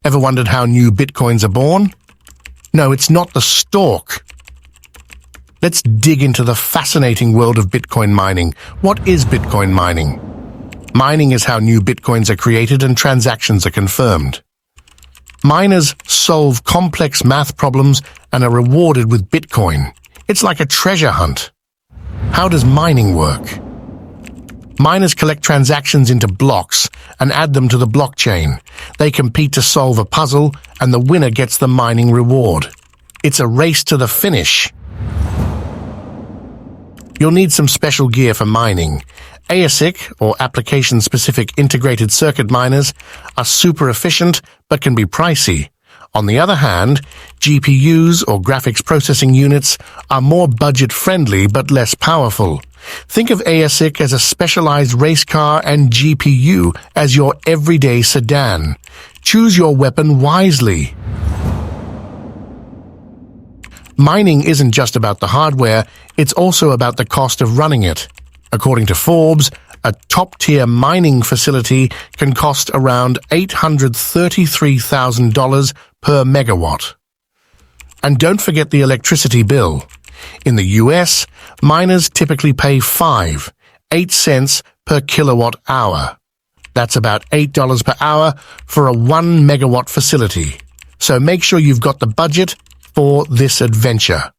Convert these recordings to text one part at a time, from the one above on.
Ever wondered how new bitcoins are born? No, it's not the stalk. Let's dig into the fascinating world of Bitcoin mining. What is Bitcoin mining? Mining is how new Bitcoins are created and transactions are confirmed. Miners solve complex math problems and are rewarded with Bitcoin. It's like a treasure hunt. How does mining work? Miners collect transactions into blocks and add them to the blockchain. They compete to solve a puzzle, and the winner gets the mining reward. It's a race to the finish. You'll need some special gear for mining. ASIC, or application-specific integrated circuit miners, are super efficient but can be pricey. On the other hand, GPUs, or graphics processing units, are more budget-friendly but less powerful. Think of ASIC as a specialized race car and GPU as your everyday sedan. Choose your weapon wisely. Mining isn't just about the hardware, it's also about the cost of running it. According to Forbes, a top-tier mining facility can cost around $833,000 per megawatt. And don't forget the electricity bill. In the US, miners typically pay 8 cents per kilowatt hour. That's about $8 per hour for a 1 megawatt facility. So make sure you've got the budget for this adventure.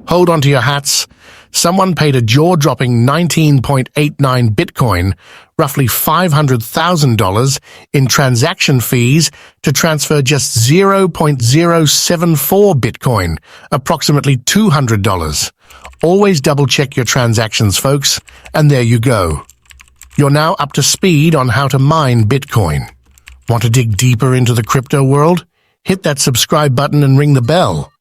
Hold on to your hats. Someone paid a jaw-dropping 19.89 Bitcoin, roughly $500,000 in transaction fees to transfer just 0.074 Bitcoin, approximately $200. Always double-check your transactions, folks, and there you go. You're now up to speed on how to mine Bitcoin. Want to dig deeper into the crypto world? Hit that subscribe button and ring the bell.